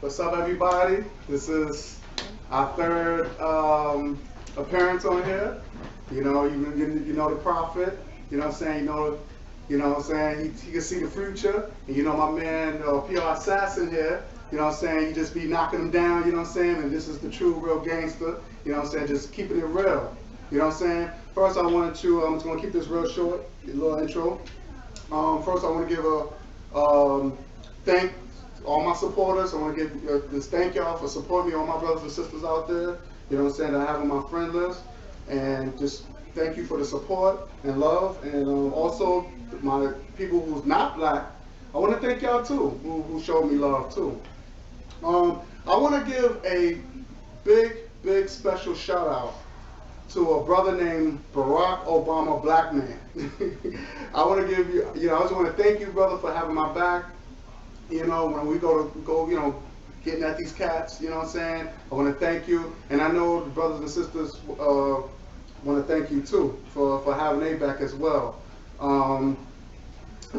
What's up, everybody? This is our third appearance on here. You know the prophet. You know what I'm saying? You know what I'm saying? He can see the future. And you know my man, PR Assassin here. You know what I'm saying? You just be knocking them down. You know what I'm saying? And this is the true, real gangster. You know what I'm saying? Just keeping it real. You know what I'm saying? First, I wanted to. I'm just gonna keep this real short. A little intro. First, I want to give a thank all my supporters. I want to give just thank y'all for supporting me, all my brothers and sisters out there. You know what I'm saying? That I have on my friend list, and just thank you for the support and love, and also my people who's not black. I want to thank y'all too, who showed me love too. I want to give a big special shout out to a brother named Barack Obama, black man. I want to give you, I just want to thank you, brother, for having my back. You know, when we go, getting at these cats, you know what I'm saying? I want to thank you, and I know the brothers and sisters want to thank you too for having their back as well. And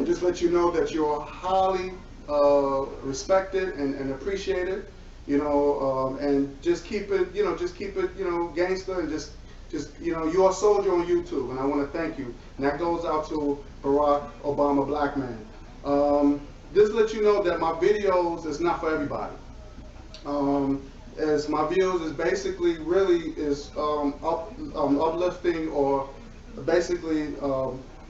just let you know that you're highly respected and appreciated. And just keep it, gangster, and just you're a soldier on YouTube, and I want to thank you. And that goes out to Barack Obama, black man. Just let you know that my videos is not for everybody. As my videos is basically really is uplifting or basically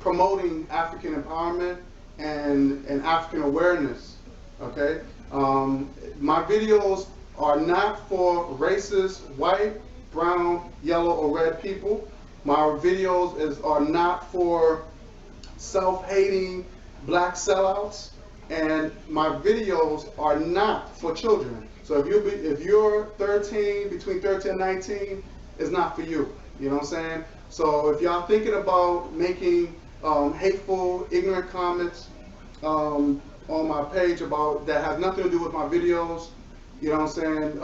promoting African empowerment and African awareness. Okay, my videos are not for racist, white, brown, yellow, or red people. My videos are not for self-hating black sellouts, and my videos are not for children. So if you're 13, between 13 and 19, it's not for you. You know what I'm saying? So if y'all thinking about making hateful, ignorant comments on my page about that has nothing to do with my videos, you know what I'm saying?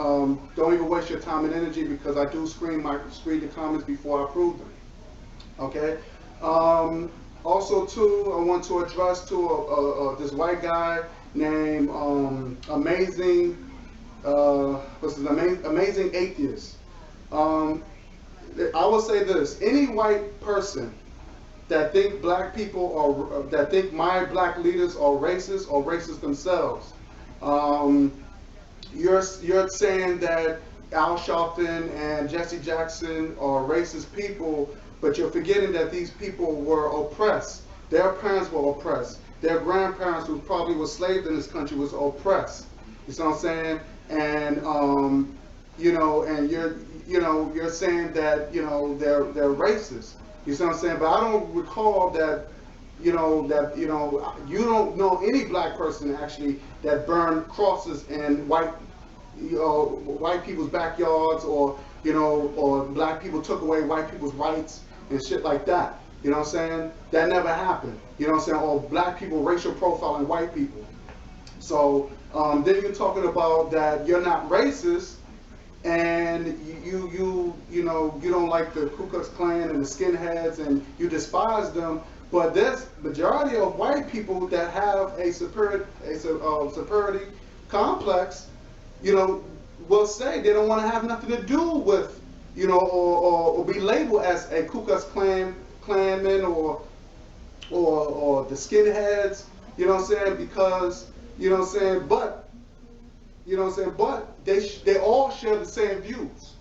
Don't even waste your time and energy, because I do screen the comments before I approve them. Okay. Also, too, I want to address to this white guy named Amazing. What's his name? Amazing Atheist. I will say this: any white person that think black people are, that think my black leaders are racist themselves, you're saying that Al Sharpton and Jesse Jackson are racist people, but you're forgetting that these people were oppressed. Their parents were oppressed. Their grandparents, who probably were slaves in this country, was oppressed. You see what I'm saying? And and you're saying that they're racist. You see what I'm saying? But I don't recall that you don't know any black person actually that burned crosses in white people's backyards, or black people took away white people's rights and shit like that. You know what I'm saying? That never happened. You know what I'm saying? Or black people racial profiling white people. So then you're talking about that you're not racist, and you don't like the Ku Klux Klan and the skinheads, and you despise them. But there's majority of white people that have a superiority complex. Will say they don't want to have nothing to do with, or be labeled as a Ku Klux Klanman or the skinheads. You know what I'm saying? Because but they all share the same views.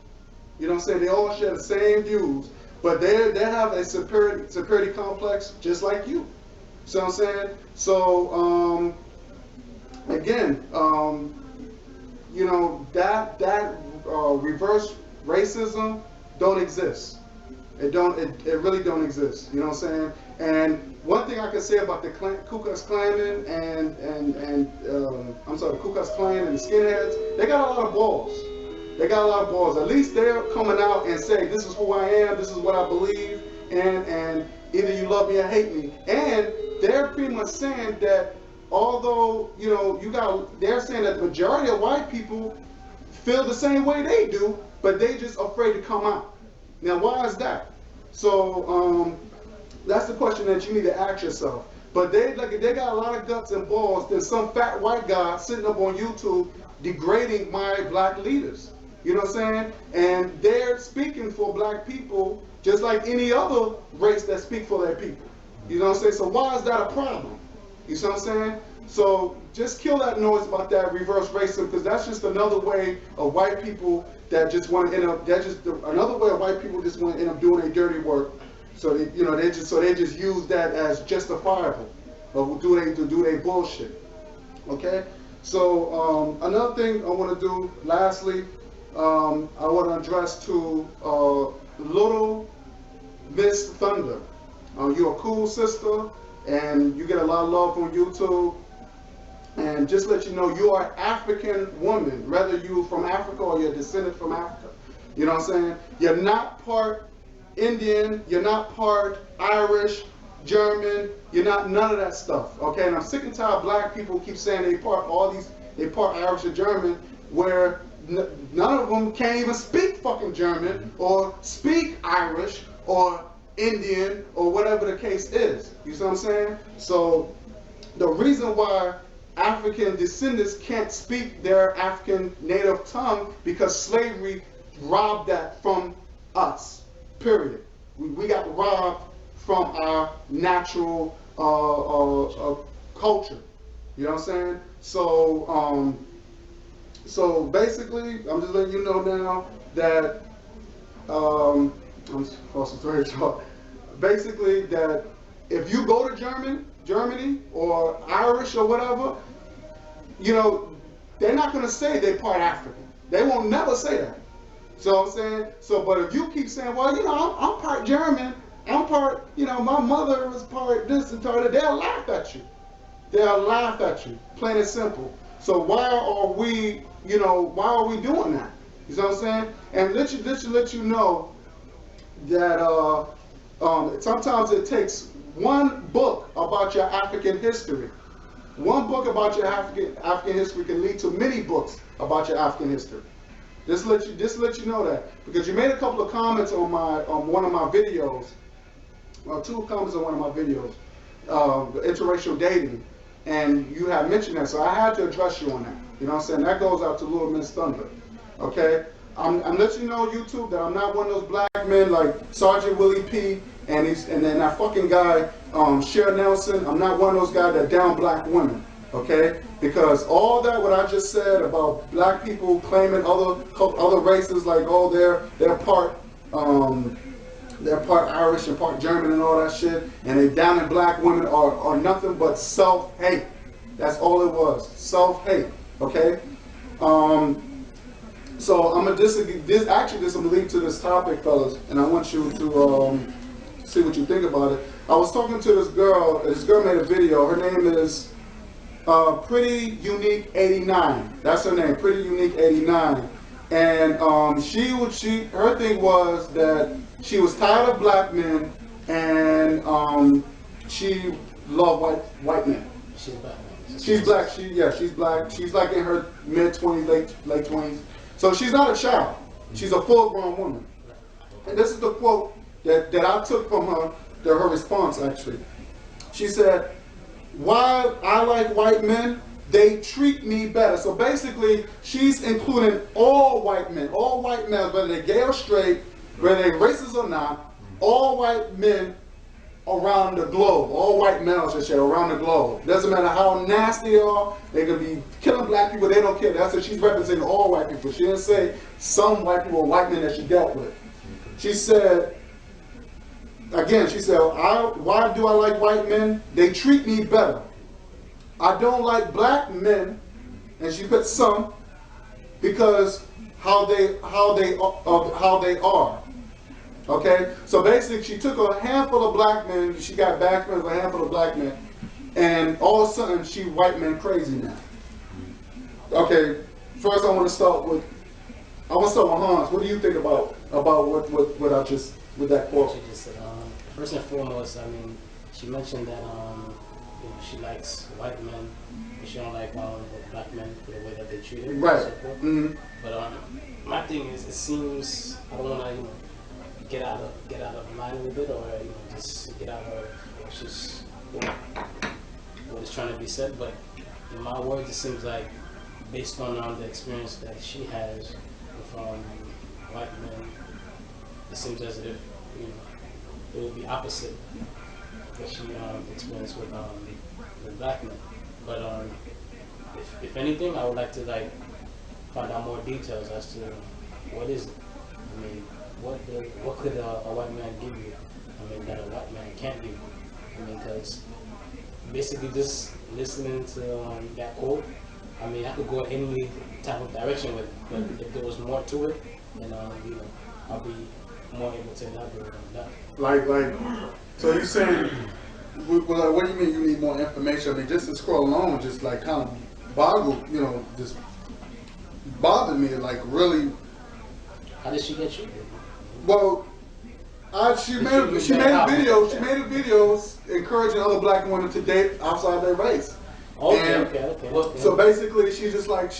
You know what I'm saying? They all share the same views, but they have a superiority complex just like you. See what I'm saying? So again, that reverse racism don't exist. It really don't exist. You know what I'm saying? And one thing I can say about the Ku Klux Klanmen and the Ku Klux Klan and the skinheads, they got a lot of balls. They got a lot of balls. At least they're coming out and saying, this is who I am, this is what I believe, and either you love me or hate me. And they're pretty much saying that although, they're saying that the majority of white people feel the same way they do, but they just afraid to come out. Now, why is that? So, that's the question that you need to ask yourself. But they got a lot of guts and balls than some fat white guy sitting up on YouTube degrading my black leaders. You know what I'm saying? And they're speaking for black people just like any other race that speak for their people. You know what I'm saying? So why is that a problem? You see what I'm saying? So just kill that noise about that reverse racism, because that's just another way of white people that just want to end up. That's just another way of white people just want to end up doing their dirty work. So they, you know, they just use that as justifiable, but to do their bullshit. Okay. So another thing I want to do, lastly, I want to address to Little Miss Thunder. You're a cool sister, and you get a lot of love on YouTube. And just let you know, you are an African woman, whether you're from Africa or you're descended from Africa. You know what I'm saying? You're not part Indian, you're not part Irish, German, you're not none of that stuff. Okay, and I'm sick and tired of black people keep saying they part Irish or German, where none of them can't even speak fucking German or speak Irish or Indian or whatever the case is. You see what I'm saying? So the reason why African descendants can't speak their African native tongue because slavery robbed that from us. Period. We got robbed from our natural culture. You know what I'm saying? So so basically, I'm just letting you know now that I'm concentrating. Basically, that if you go to Germany or Irish or whatever, you know, they're not going to say they're part African. They won't never say that. So I'm saying, but if you keep saying, well, you know, I'm part German, I'm part, you know, my mother was part this and part that, they'll laugh at you. They'll laugh at you, plain and simple. So why are we, you know, why are we doing that? You know what I'm saying? And let you know that sometimes it takes one book about your African history. One book about your African history can lead to many books about your African history. Just let you know that, because you made a couple of comments on one of my videos, two comments on one of my videos, interracial dating, and you have mentioned that, so I had to address you on that. You know what I'm saying? That goes out to Little Miss Thunder. Okay, I'm letting you know, YouTube, that I'm not one of those black men like Sergeant Willie P. and then that fucking guy, Cher Nelson. I'm not one of those guys that down black women. Okay, because all that what I just said about black people claiming other races, like, oh, they're part Irish and part German and all that shit, and they down in black women are nothing but self-hate. That's all it was, self-hate. Okay, so I'm gonna this I'm gonna lead to this topic, fellas, and I want you to see what you think about it. I was talking to this girl. This girl made a video. Her name is Pretty Unique 89. That's her name, Pretty Unique 89. And her thing was that she was tired of black men, and she loved white men. She's black. She's black. She's black. She's like in her mid-20s, late 20s. So she's not a child. She's a full-grown woman. And this is the quote that I took from her response, actually. She said, "Why I like white men, they treat me better." So basically, she's including all white men, whether they're gay or straight, whether they're racist or not, all white men around the globe, all white males, I should say, around the globe. Doesn't matter how nasty they are, they could be killing black people, they don't care. That's what she's representing, all white people. She didn't say some white people or white men that she dealt with. She said, why do I like white men? They treat me better. I don't like black men, and she put some, because how they are. Okay, so basically, she took a handful of black men. She got back with a handful of black men, and all of a sudden, she white men crazy now. Okay, first I want to start with Hans. What do you think about what I just with that quote? She just said, first and foremost, I mean, she mentioned that she likes white men, but she don't like black men for the way that they treat her. Right. So forth. Mm-hmm. But my thing is, it seems I don't want to get out of line a little bit, or just get out of just what is trying to be said. But in my words, it seems like based on the experience that she has with white men, it seems as if it would be opposite that she experienced with black men. But if anything, I would like to like find out more details as to what is it. I mean, what could a white man give you? I mean, that a white man can't give you. I mean, because basically just listening to that quote, I mean, I could go any type of direction with it. But if there was more to it, then I'll be more able to elaborate on that. Like, so you saying, well, what do you mean you need more information? I mean, just to scroll along, just like kind of just bothered me, like really. How did she get you? Well, she made a video. She made a video encouraging other black women to date outside their race. Okay. So basically, she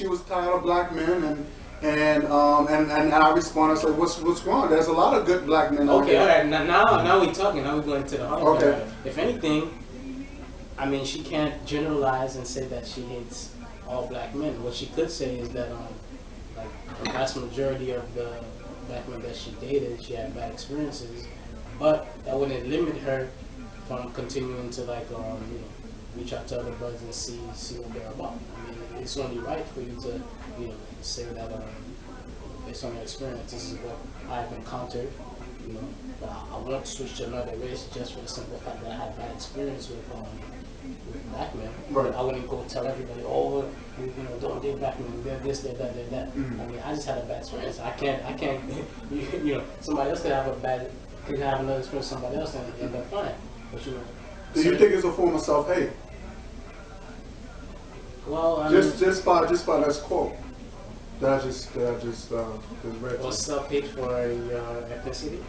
was tired of black men, and I responded, so what's wrong? There's a lot of good black men. Okay, all right. Now we're talking. Now we're going to the heart of Okay. it. If anything, I mean, she can't generalize and say that she hates all black men. What she could say is that like the vast majority of the black men that she dated, she had bad experiences, but that wouldn't limit her from continuing to like reach out to other brothers and see what they're about. I mean, it's only right for you to say that based on your experience, this is what I've encountered. But I won't switch to another race just for the simple fact that I had bad experience with black men. Right. I wouldn't go tell everybody, oh, don't date black men, they're this, they're that, they're that. Mm-hmm. I mean, I just had a bad experience. I can't, somebody else could have another experience with somebody else and end up fine. But do you think it's a form of self-hate? Well, I mean, just by this quote that I just read. Well, self-hate for your ethnicity.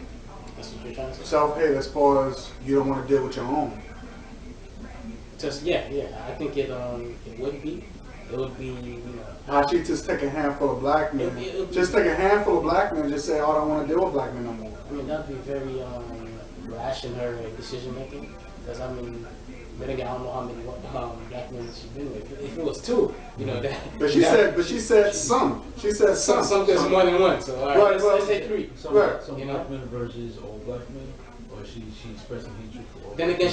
That's what you're trying to say. Self-hate as far as you don't want to deal with your own. Just yeah. I think it would be. It would be, How she just take a handful of black men. Just take a handful of black men and just say, oh, I don't want to deal with black men no more. I mean, that'd be very rash in her decision making. Because I mean, then again, I don't know how many black men she's been with. If it was two, that. But she said some. She said some. Some there's more than one. So all right, let's say three. Some black men versus all black men, or she expressing hatred for all. Then again,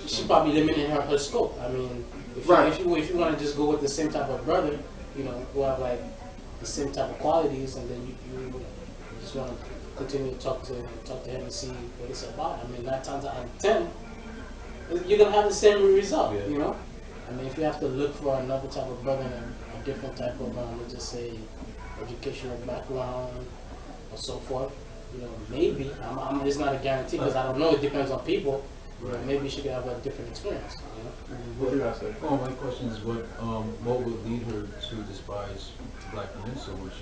she probably limited her scope. I mean, if you want to just go with the same type of brother, who have like the same type of qualities, and then you just want to continue to talk to him and see what it's about. I mean, 9 times out of 10, you're gonna have the same result. Yeah. I mean, if you have to look for another type of brother and a different type of let's just say educational background or so forth, maybe it's not a guarantee because I don't know. It depends on people. Right. Maybe she could have a different experience. What did I say? Oh, my question is what would lead her to despise black men so much?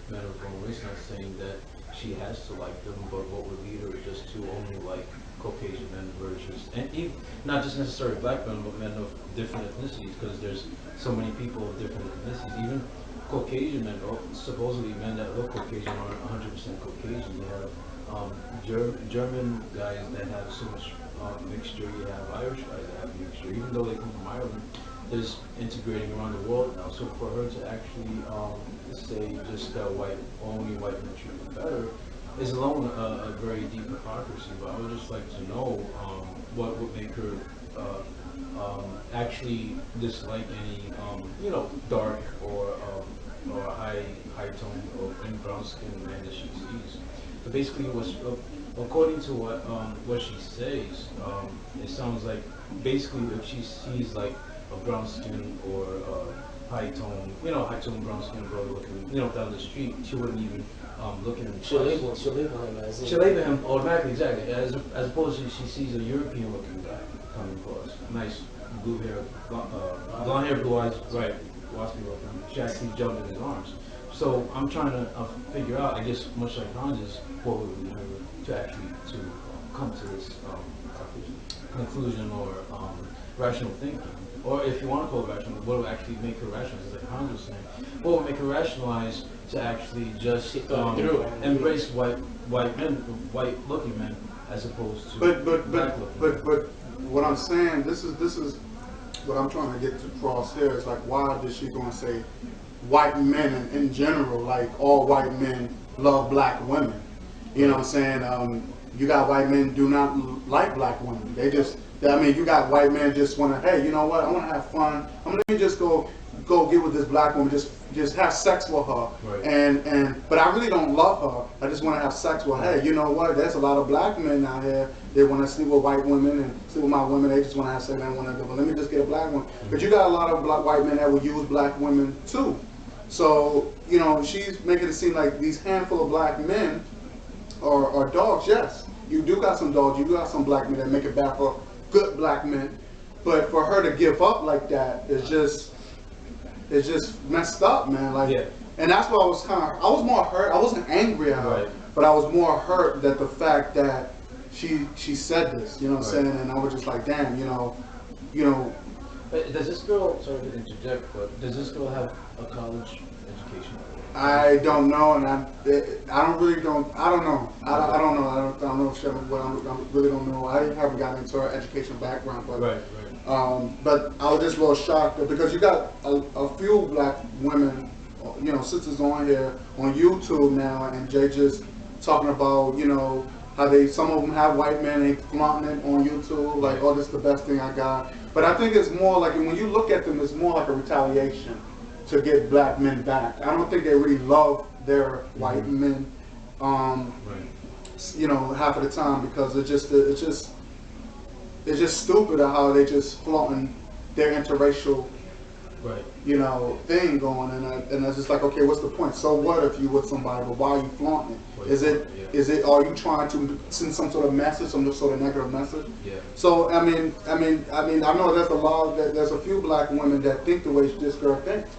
Men of her race, not saying that she has to like them, but what would lead her just to only like Caucasian men versus, and even, not just necessarily black men, but men of different ethnicities, because there's so many people of different ethnicities. Even Caucasian men, or supposedly men that look Caucasian aren't 100% Caucasian. You have German guys that have so much mixture. You have Irish guys that have mixture. Even though they come from Ireland, there's integrating around the world now. So for her to actually say just that only white men treat them better is alone a very deep hypocrisy. But I would just like to know what would make her actually dislike any dark or high tone or any brown skin man that she sees. But basically, according to what she says, it sounds like basically if she sees like a brown skin or high tone brown skin girl looking down the street, she wouldn't even look at him. She'll label him as. She'll label him automatically, exactly. As opposed to she sees a European looking guy coming across, nice blue hair, blonde hair, blue eyes, right? Waspy looking. She actually jumped in his arms. So I'm trying to figure out, I guess, much like Hans, what would lead her to actually come to this conclusion or rational thinking, or if you want to call it rational, what would actually make her rationalize? Like Hans was saying, what would make her rationalize to actually just embrace white looking men as opposed to black looking men? But what I'm saying, this is what I'm trying to get across here is like, why is she going to say white men in general, like all white men love black women. You know what I'm saying? You got white men do not like black women. They just, I mean, you got white men just want to, hey, you know what? I want to have fun. Let me just go get with this black woman, just have sex with her, Right. but I really don't love her. I just want to have sex with her. Hey, you know what? There's a lot of black men out here. They want to sleep with white women and sleep with my women. They just want to have sex. They want to do. Well, let me just get a black one. But you got a lot of white men that will use black women too. So you know, she's making it seem like these handful of black men are dogs. Yes, you do got some dogs. You do got some black men that make it bad for good black men. But for her to give up like that is just, it's just messed up, man. Like, Yeah. and that's why I was more hurt. I wasn't angry at her, Right. but I was more hurt that the fact that she said this. You know what I'm saying? And I was just like, damn, you know. But does this girl, sorry to interject, but does this girl have a college education? I don't know, and I don't really don't. I don't know. I don't know. I don't know if she, what I really don't know. I haven't gotten into her educational background, but Right. but I was just a little shocked because you got a few black women, you know, sisters on here on YouTube now, and they just talking about, you know, how some of them have white men, they flaunting it on YouTube, like, oh, this is the best thing I got. But I think it's more like, when you look at them, it's more like a retaliation to get black men back. I don't think they really love their white men, you know, half of the time, because it's just stupid how they just flaunting their interracial, you know, thing going, and it's just like, okay, what's the point? So what if you with somebody, but why are you flaunting it? Is it are you trying to send some sort of message, some sort of negative message? Yeah. So I know there's a few black women that think the way this girl thinks.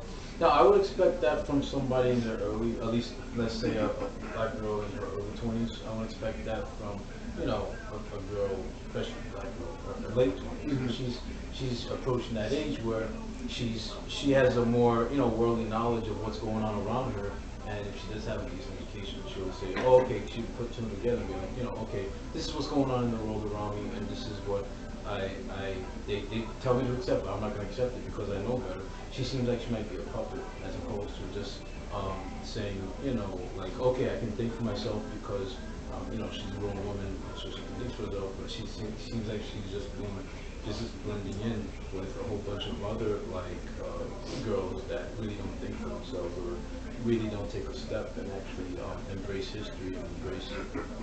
Now, I would expect that from somebody in their early, at least, let's say a black girl in her early 20s. I would expect that from, you know, a girl, especially a black girl, or her late 20s. Mm-hmm. She's approaching that age where she has a more, you know, worldly knowledge of what's going on around her. And if she does have a decent education, she will say, oh, okay, she would put two together and be like, you know, okay, this is what's going on in the world around me, and this is what they tell me to accept, but I'm not going to accept it because I know better. She seems like she might be a puppet, as opposed to just saying, you know, like, okay, I can think for myself because, you know, she's a grown woman, so she can think for herself, but she seems like she's just blending in with a whole bunch of other, like, girls that really don't think for themselves, or really don't take a step and actually embrace history and embrace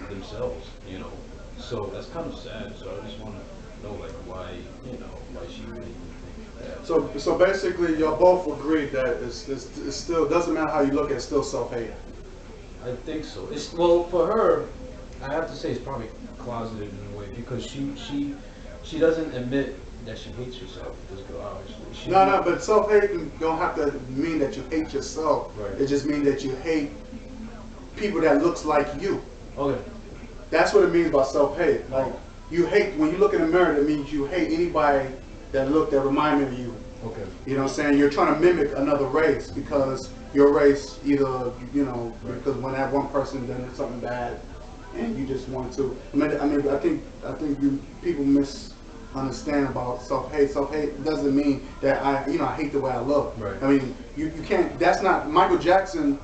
themselves, you know. So that's kind of sad. So I just want to know, like, why, you know, why she really think that. So basically, y'all both agreed that it's still, doesn't matter how you look at it, it's still self-hate. I think so. It's, well, for her, I have to say it's probably closeted in a way, because she doesn't admit that she hates herself. This girl, obviously. No, but self-hate don't have to mean that you hate yourself. Right. It just means that you hate people that looks like you. Okay. That's what it means by self-hate. Like, you hate, when you look in the mirror, that means you hate anybody that remind me of you. Okay. You know what I'm saying? You're trying to mimic another race because your race either, you know, because when that one person done something bad and you just want to. I think you people misunderstand about self-hate. Self-hate doesn't mean that I hate the way I look. Right. I mean, you can't, that's not, Michael Jackson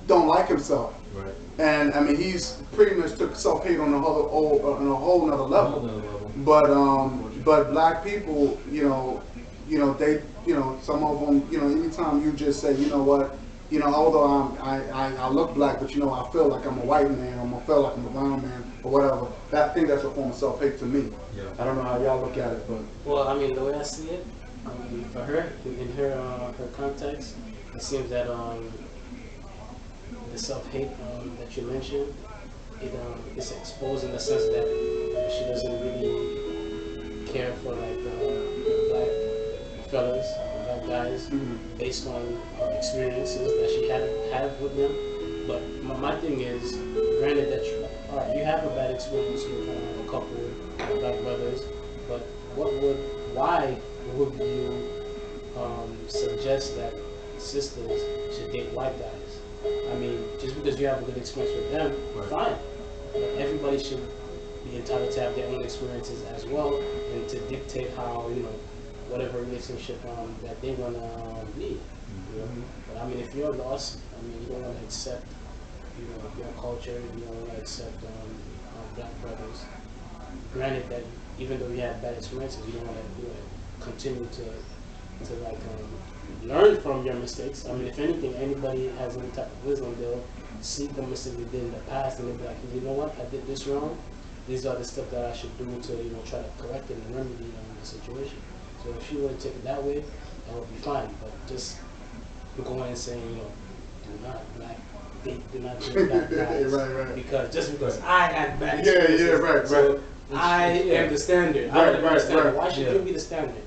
don't like himself. Right. And I mean, he's pretty much took self-hate on a whole nother level. But black people, they, some of them, anytime you just say, you know what, although I look black, but I feel like I'm a white man, or I feel like I'm a brown man, or whatever. I think that's a form of self-hate to me. Yeah. I don't know how y'all look at it, but. Well, I mean, the way I see it, for her, in her context, it seems that the self-hate that you mentioned, it's exposed in the sense that she doesn't really care for like the black fellas, black guys, based on experiences that she had with them. But my thing is, granted that you have a bad experience with a couple of black brothers, but why would you suggest that sisters should date white guys? I mean, just because you have a good experience with them, fine. But everybody should be entitled to have their own experiences as well, and to dictate how, whatever relationship that they wanna lead. You know? But I mean, if you're lost, I mean, you don't want to accept, your culture. You don't want to accept black brothers. Granted that even though you had bad experiences, you don't want to continue to like learn from your mistakes. I mean, if anything, anybody has any type of wisdom, they'll see the mistake they did in the past and they'll be like, you know what, I did this wrong. These are the steps that I should do to try to correct it and remedy the situation. So if she would take it that way, that would be fine. But just going and saying, do not black do not do black guys right. because I had bad Yeah, experiences. right. So I am the standard. I am the standard. Why should you be the standard?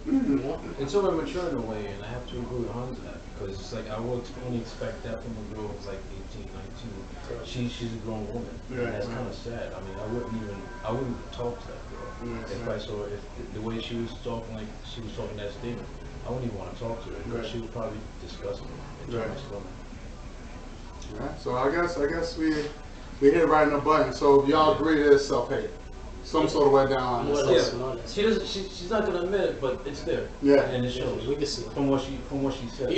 It's sort of mature in a way, and I have to agree with Hans on that, because it's like I would only expect that from a girl who's like 18, 19. She's a grown woman, and that's kind of sad. I mean, I wouldn't talk to that girl if the way she was talking, like she was talking that statement. I wouldn't even want to talk to her because she would probably disgust me and turn my stomach. Right. So I guess we hit right in the button. So if y'all agree there's self-hate, some sort of way down. She doesn't. She's not gonna admit it, but it's there. Yeah. And it shows. We can see it. From what she said.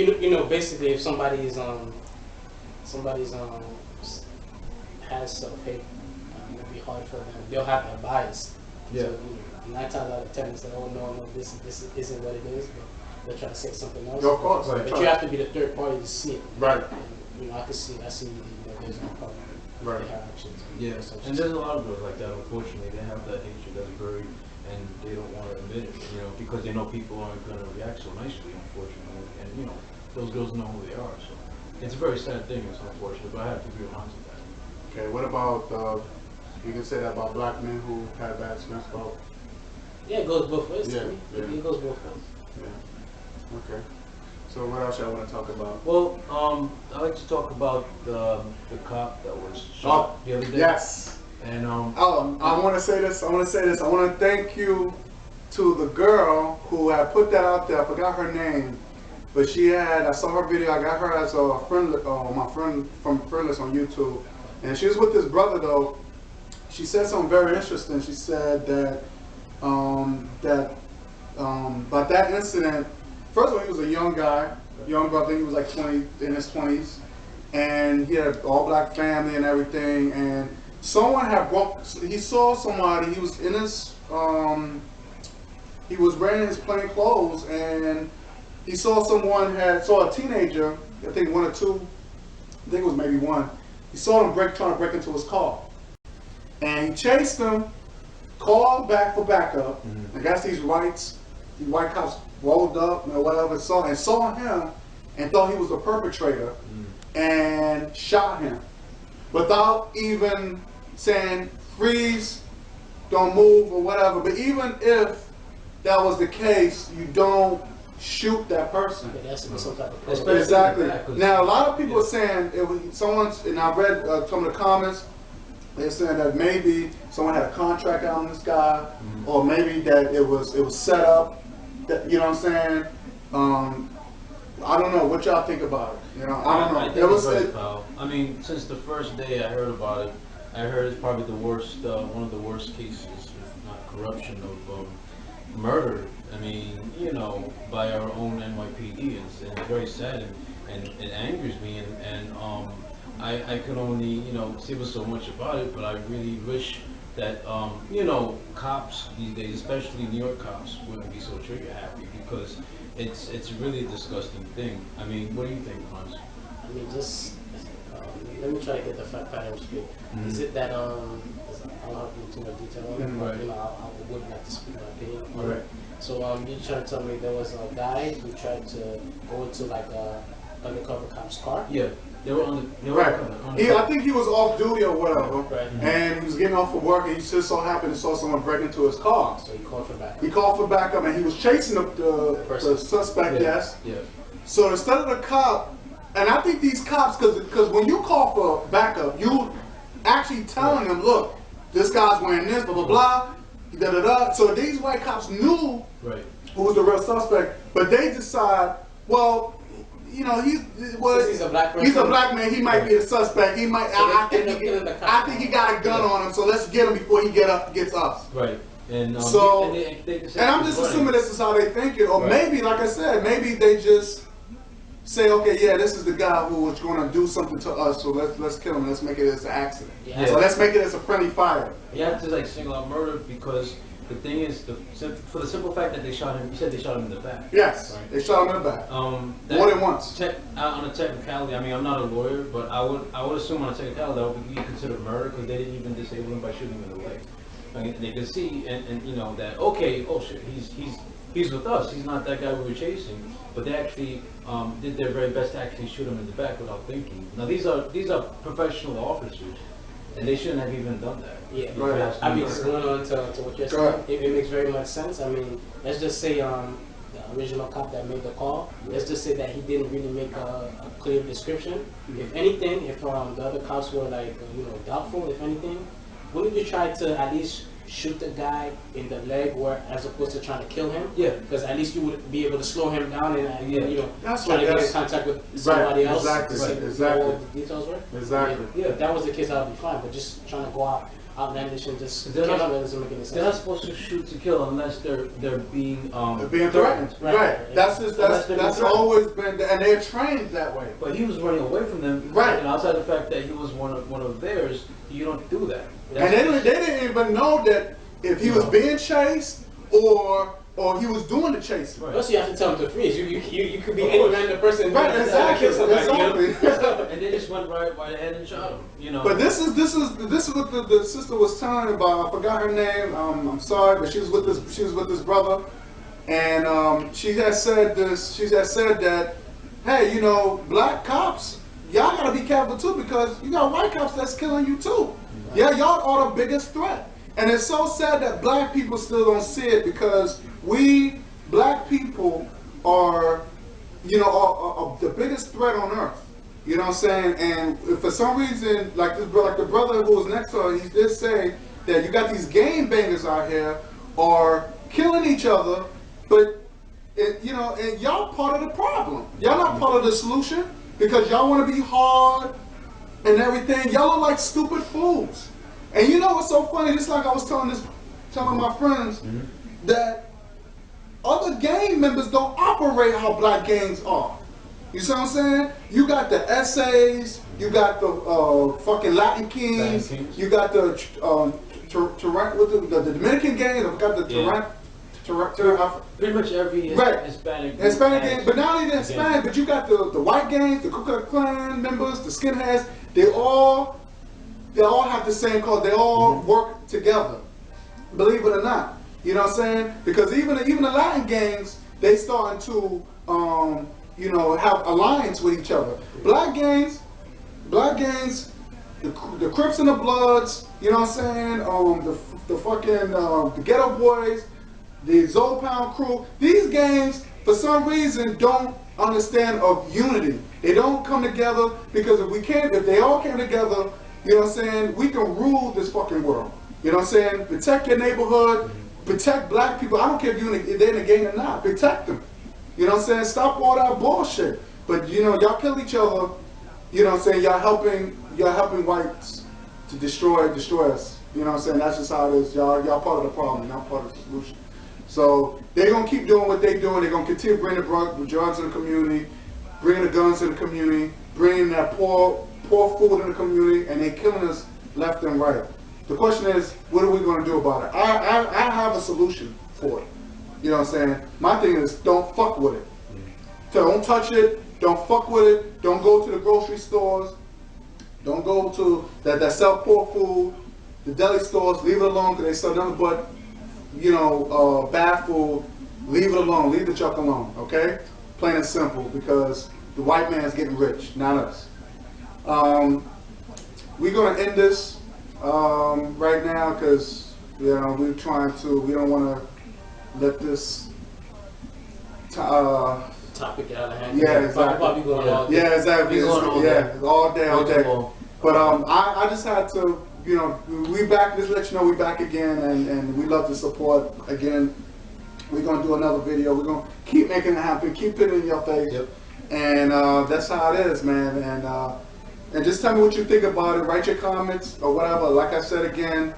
Basically, if somebody's has self-hate, it'll be hard for them. They'll have that bias. Yeah. So, 9 times out of 10, it's like, oh no, this isn't what it is. But they'll try to say something else. Yeah, of course. But you have to be the third party to see it. Right. And, I see there's no problem. Right. They have actions. Yeah, and there's a lot of girls like that. Unfortunately, they have that hatred that's buried, and they don't want to admit it. Because they know people aren't going to react so nicely. Unfortunately, and those girls know who they are. So it's a very sad thing. It's unfortunate, but I have to agree with Hans with that. Okay. What about you can say that about black men who had bad experience about? Yeah, it goes both ways. Yeah. It goes both ways. Yeah. Okay. So what else y'all want to talk about? Well, I like to talk about the cop that was shot the other day. Yes. And I want to say this. I want to thank you to the girl who had put that out there. I forgot her name, but I saw her video. I got her as a friend, my friend from Friendless on YouTube, and she was with this brother though. She said something very interesting. She said that about that incident. First of all, he was a young guy, I think he was like 20, in his 20s, and he had an all-black family and everything. And someone he saw somebody. He was in his, he was wearing his plain clothes, and he saw saw a teenager. I think 1 or 2. I think it was maybe 1. He saw him trying to break into his car, and he chased him, called back for backup. I guess these white cops rolled up or whatever, saw him and thought he was the perpetrator and shot him without even saying freeze, don't move or whatever. But even if that was the case, you don't shoot that person. Okay, that's some type of Exactly. Now a lot of people are saying and I read some of the comments. They're saying that maybe someone had a contract out on this guy, or maybe that it was set up. That, you know what I'm saying? I don't know what y'all think about it. I don't know. I think it's very foul. I mean, since the first day I heard about it, I heard it's probably the worst, one of the worst cases, if not corruption, of murder. I mean, by our own NYPD, and it's very sad, and it angers me, and I could only, say so much about it, but I really wish that, cops these days, especially New York cops, wouldn't be so trigger happy, because it's really a disgusting thing. I mean, what do you think, Hans? I mean, just let me try to get the fact pattern straight. Is it that I don't have to go into much detail on it, but I would like to speak my opinion on it. So you're trying to tell me there was a guy who tried to go into like a undercover cop's car? Yeah. They were right. I think he was off duty or whatever, and he was getting off of work, and he just so happened to saw someone break into his car. So he called for backup. He called for backup, and he was chasing the suspect. Yes. Yeah. So instead of the cop, and I think these cops, because when you call for backup, you actually telling them, look, this guy's wearing this, blah blah blah, da da da. So these white cops knew who was the real suspect, but they decide, well, he's a black person. He's a black man. He might be the suspect. He might. So I think he got a gun on him. So let's get him before he gets us. Right. And So, and they just and I'm just assuming this is how they think it, or Right. maybe, like I said, maybe they just say, okay, yeah, this is the guy who was going to do something to us, so let's kill him. Let's make it as an accident. Yeah. So let's make it as a friendly fire. You have to like single out murder because the thing is, for the simple fact that they shot him, you said they shot him in the back. Yes, Right. they shot him in the back. More than once. On a technicality, I mean, I'm not a lawyer, but I would assume on a technicality that would be considered murder because they didn't even disable him by shooting him in the leg. I mean, they could see and you know that okay, oh shit, he's with us. He's not that guy we were chasing. But they actually did their very best to actually shoot him in the back without thinking. Now these are professional officers, and they shouldn't have even done that. Yeah, Right. I mean, just going on to what you're saying, it makes very much sense. I mean, let's just say the original cop that made the call, let's just say that he didn't really make a clear description. If anything, if the other cops were like, doubtful, if anything, wouldn't you try to at least shoot the guy in the leg, or as opposed to trying to kill him? Yeah. Because at least you would be able to slow him down and That's try to get in that's- contact with somebody else. exactly, to see exactly. what the details were. Exactly. Yeah, if that was the case, that would be fine. But just trying to go outlandish and just They're kill not- him, it doesn't make any sense. They're not supposed to shoot to kill unless they're being They're being threatened. Right. That's always been, and they're trained that way. But he was running away from them. Right. And outside the fact that he was one of theirs, you don't do that. And they didn't even know that if he was being chased or he was doing the chasing. Right. Plus, you have to tell him to freeze. You could be any random person. Right, exactly, Kill somebody, exactly. And they just went right ahead and shot him. You know. But this is what the sister was telling me about. I forgot her name. I'm sorry, but she was with this brother, and she has said this. She has said that, hey, black cops, y'all gotta be careful too because you got white cops that's killing you too. Yeah, y'all are the biggest threat. And it's so sad that black people still don't see it because we, black people, are the biggest threat on earth. You know what I'm saying? And if for some reason, like the brother who was next to her, he did say that you got these game bangers out here are killing each other, but and y'all part of the problem. Y'all not part of the solution because y'all want to be hard and everything. Y'all look like stupid fools. And you know what's so funny? Just like I was telling my friends that other gang members don't operate how black gangs are. You see what I'm saying? You got the essays, you got the fucking Latin Kings, you got the the Dominican gang, you got the pretty much every Hispanic gang, but not only the Hispanic, but you got the white gangs, the Ku Klux Klan members, the skinheads. They all have the same cause. They all work together. Believe it or not. You know what I'm saying? Because even the Latin gangs, they starting to have alliance with each other. Black gangs, the Crips and the Bloods, you know what I'm saying? The fucking the Ghetto Boys, the Zopound crew. These gangs, for some reason, don't understand of unity. They don't come together because if they all came together, you know what I'm saying, we can rule this fucking world. You know what I'm saying? Protect your neighborhood, protect black people. I don't care if they're in the gang or not. Protect them. You know what I'm saying? Stop all that bullshit. But y'all kill each other. You know what I'm saying? Y'all helping whites to destroy us. You know what I'm saying? That's just how it is. Y'all part of the problem, not part of the solution. So they're gonna keep doing what they're doing. They're gonna continue bringing the drugs in the community, bringing the guns in the community, bringing that poor food in the community, and they're killing us left and right. The question is, what are we going to do about it? I have a solution for it. You know what I'm saying? My thing is, don't fuck with it. So don't touch it. Don't fuck with it. Don't go to the grocery stores. Don't go to that sell poor food. The deli stores, leave it alone because they sell nothing but, bad food. Leave it alone. Leave the junk alone. Okay? Plain and simple, because the white man's getting rich, not us. We're going to end this right now because we don't want to let this topic get out of hand. Yeah, exactly. Yeah, exactly. All day. But I just had to, we back. Just let you know we back again, and we love the support again. We're gonna do another video. We're gonna keep making it happen. Keep it in your face. Yep. And that's how it is, man. And just tell me what you think about it. Write your comments or whatever. Like I said again,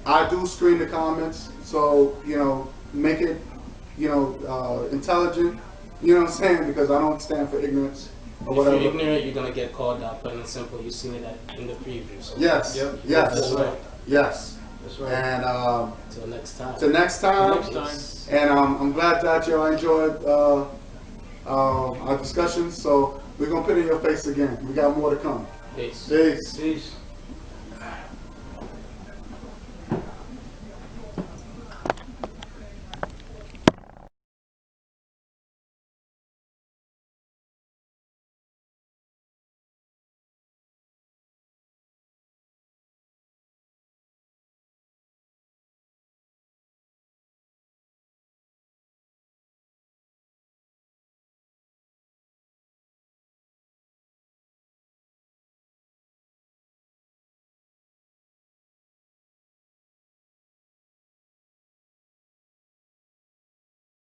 I do screen the comments, so make it intelligent. You know what I'm saying? Because I don't stand for ignorance or If whatever. you're ignorant, you're gonna get called out. Plain and simple. You've seen it in the preview. So Yes, Yep. yes, That's right. yes. That's right. And till next time. till next time. Next time. Yes. And I'm glad that y'all enjoyed our discussions. So we're gonna put it in your face again. We got more to come. Peace. Peace. Peace.